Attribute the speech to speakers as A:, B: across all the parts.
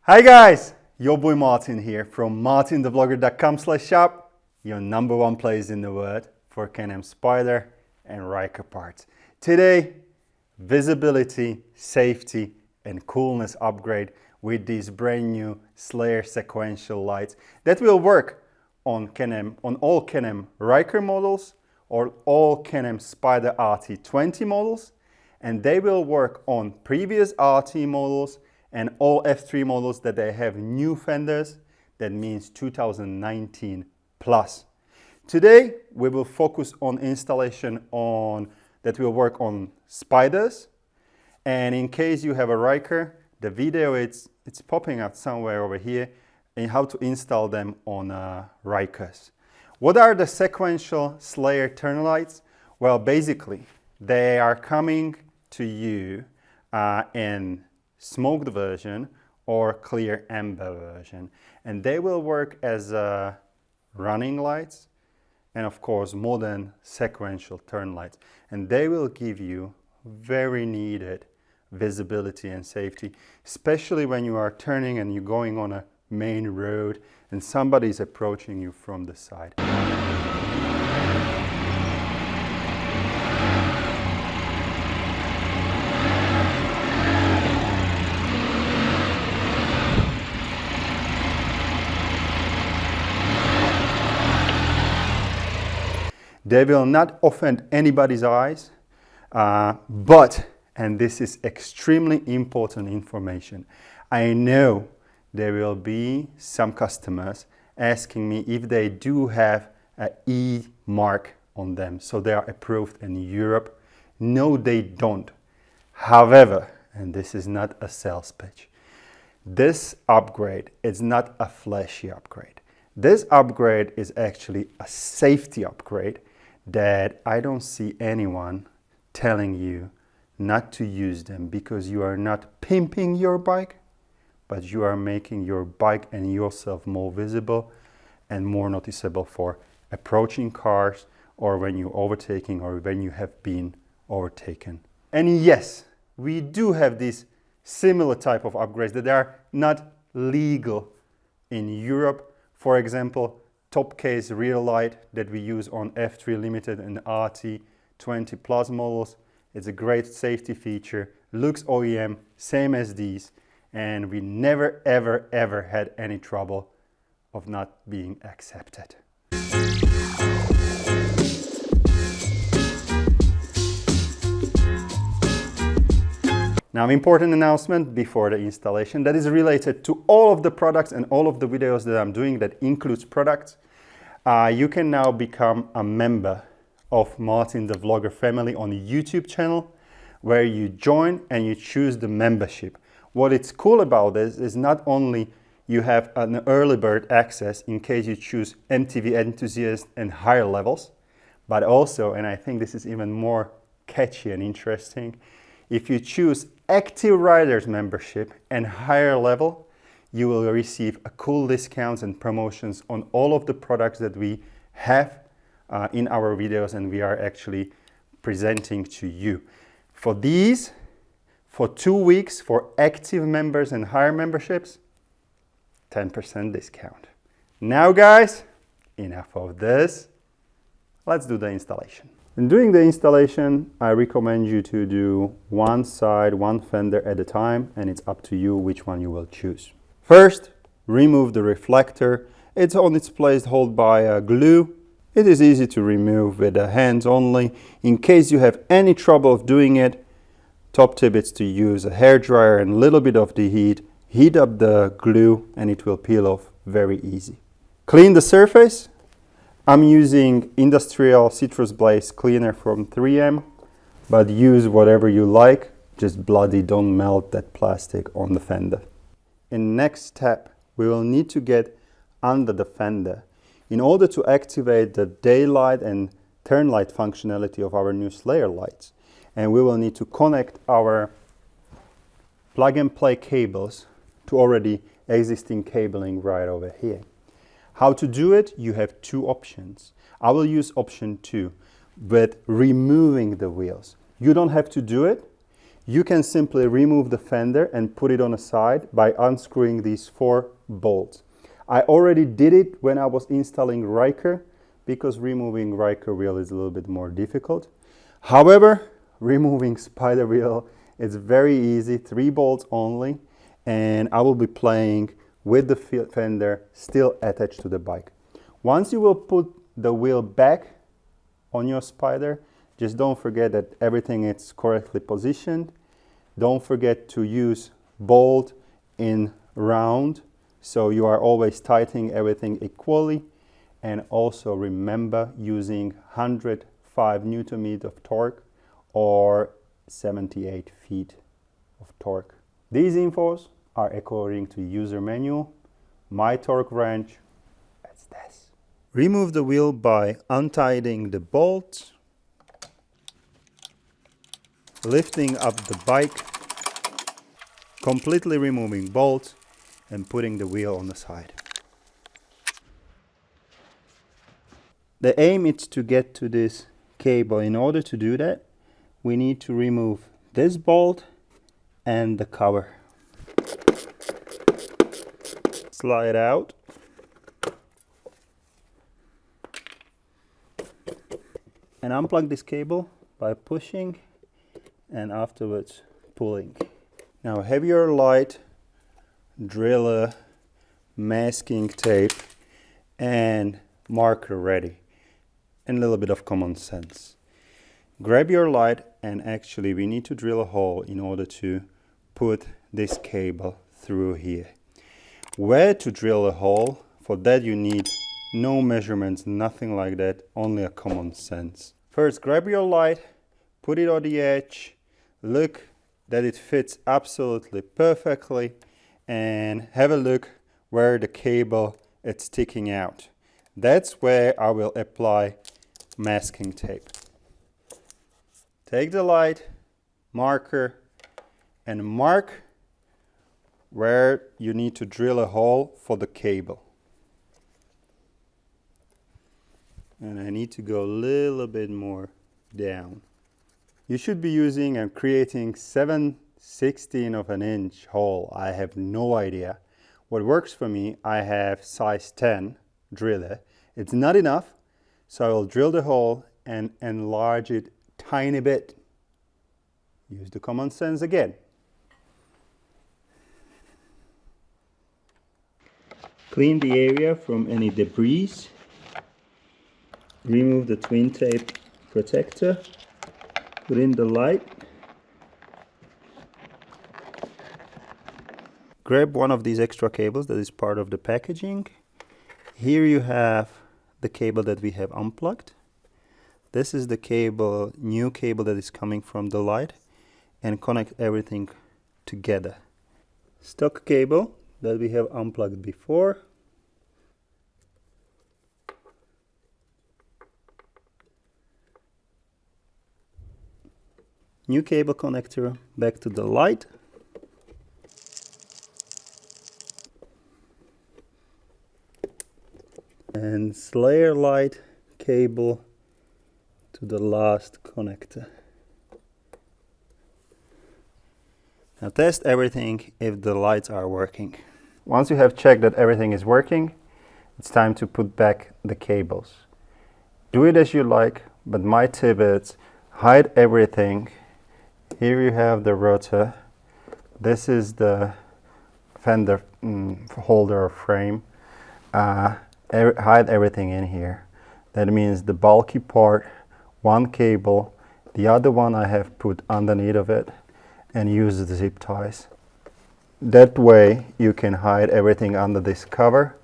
A: Hi guys, your boy Martin here from MartinTheVlogger.com/shop, your #1 place in the world for Can-Am Spyder and Ryker parts. Today, visibility, safety and coolness upgrade with these brand new Slayer sequential lights that will work on all Can-Am Ryker models or all Can-Am Spyder RT20 models, and they will work on previous RT models and all F3 models that they have new fenders. That means 2019 plus. Today we will focus on installation that will work on Spyders, and in case you have a Ryker, the video it's popping out somewhere over here and how to install them on Rykers. What are the sequential Slayer TurnLights? Well, basically they are coming to you in smoked version or clear amber version, and they will work as running lights and of course modern sequential turn lights, and they will give you very needed visibility and safety, especially when you are turning and you're going on a main road and somebody is approaching you from the side. They will not offend anybody's eyes, but, and this is extremely important information, I know there will be some customers asking me if they do have an E mark on them, so they are approved in Europe. No, they don't. However, and this is not a sales pitch, this upgrade is not a flashy upgrade. This upgrade is actually a safety upgrade that I don't see anyone telling you not to use them, because you are not pimping your bike, but you are making your bike and yourself more visible and more noticeable for approaching cars or when you're overtaking or when you have been overtaken. And yes, we do have these similar type of upgrades that are not legal in Europe. For example, top case rear light that we use on F3 Limited and RT20 Plus models. It's a great safety feature, looks OEM, same as these, and we never ever had any trouble of not being accepted. Now, important announcement before the installation that is related to all of the products and all of the videos that I'm doing that includes products. You can now become a member of Martin the Vlogger family on the YouTube channel, where you join and you choose the membership. What it's cool about this is not only you have an early bird access in case you choose MTV Enthusiast and higher levels, but also, and I think this is even more catchy and interesting, if you choose Active Riders membership and higher level, you will receive a cool discounts and promotions on all of the products that we have in our videos and we are actually presenting to you. For these, for 2 weeks, for active members and higher memberships, 10% discount. Now guys, enough of this. Let's do the installation. In doing the installation, I recommend you to do one side, one fender at a time, and it's up to you which one you will choose. First, remove the reflector. It's on its place held by glue. It is easy to remove with the hands only. In case you have any trouble of doing it, top tip is to use a hairdryer and a little bit of the heat up the glue, and it will peel off very easy. Clean the surface. I'm using industrial citrus blaze cleaner from 3M, but use whatever you like. Just bloody don't melt that plastic on the fender. In next step, we will need to get under the fender in order to activate the daylight and turn light functionality of our new Slayer lights. And we will need to connect our plug and play cables to already existing cabling right over here. How to do it? You have two options. I will use option 2 with removing the wheels. You don't have to do it. you can simply remove the fender and put it on the side by unscrewing these 4 bolts. I already did it when I was installing Ryker, because removing Ryker wheel is a little bit more difficult. However, removing Spyder wheel is very easy, 3 bolts only, and I will be playing with the fender still attached to the bike. Once you will put the wheel back on your Spyder, just don't forget that everything is correctly positioned. Don't forget to use bolt in round, so you are always tightening everything equally. And also remember using 105 Newton meters of torque or 78 feet of torque. These infos are according to user manual. My torque wrench, that's this. Remove the wheel by untightening the bolts, lifting up the bike, completely removing bolts, and putting the wheel on the side. The aim is to get to this cable. In order to do that, we need to remove this bolt and the cover. Slide out. And unplug this cable by pushing and afterwards pulling. Now have your light, driller, masking tape and marker ready, and a little bit of common sense. Grab your light, and actually we need to drill a hole in order to put this cable through here. Where to drill a hole, for that you need no measurements, nothing like that, only a common sense. First, grab your light, put it on the edge, look that it fits absolutely perfectly, and have a look where the cable is sticking out. That's where I will apply masking tape. Take the light, marker, and mark where you need to drill a hole for the cable. And I need to go a little bit more down. You should be using and creating 7/16 of an inch hole. I have no idea. What works for me, I have size 10 driller. It's not enough, so I will drill the hole and enlarge it tiny bit. Use the common sense again. Clean the area from any debris. Remove the twin tape protector. Put in the light. Grab one of these extra cables that is part of the packaging. Here you have the cable that we have unplugged. This is the cable, new cable that is coming from the light, and connect everything together. Stock cable that we have unplugged before. New cable connector back to the light. And Slayer light cable to the last connector. Now test everything if the lights are working. Once you have checked that everything is working, it's time to put back the cables. Do it as you like, but my tip is hide everything. Here you have the rotor. This is the fender holder or frame. Hide everything in here. That means the bulky part, one cable, the other one I have put underneath of it, and use the zip ties. That way you can hide everything under this cover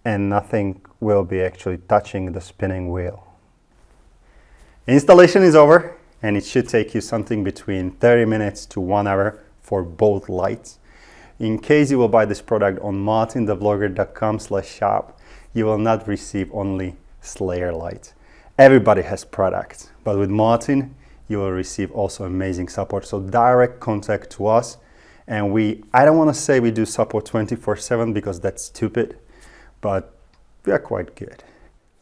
A: and nothing will be actually touching the spinning wheel. Installation is over, and it should take you something between 30 minutes to 1 hour for both lights. In case you will buy this product on MartinTheVlogger.com/shop, you will not receive only Slayer lights. Everybody has products, but with Martin, you will receive also amazing support. So direct contact to us, and I don't want to say we do support 24/7 because that's stupid, but we are quite good.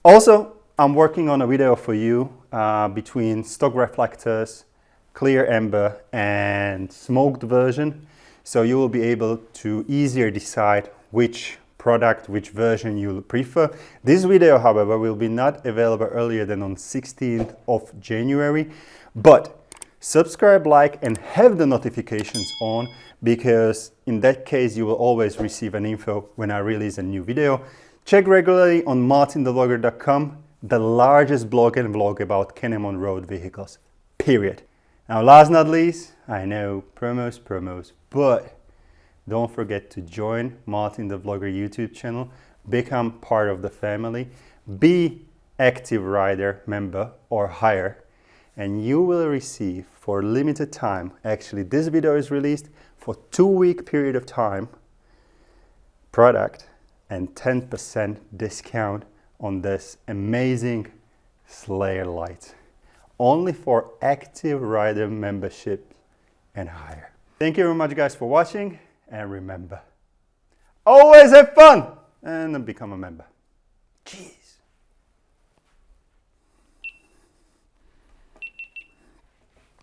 A: Also, I'm working on a video for you between stock reflectors, clear amber and smoked version. So you will be able to easier decide which product, which version you'll prefer. This video, however, will be not available earlier than on 16th of January, but subscribe, like, and have the notifications on, because in that case you will always receive an info when I release a new video. Check regularly on MartinTheVlogger.com, the largest blog and vlog about Canon on-road vehicles, period. Now, last not least, I know promos, but don't forget to join Martin the Vlogger YouTube channel, become part of the family, be active rider member or higher, and you will receive for limited time, actually this video is released for 2-week period of time, product and 10% discount on this amazing Slayer light, only for active rider membership and higher. Thank you very much guys for watching, and remember, always have fun and become a member. Cheers.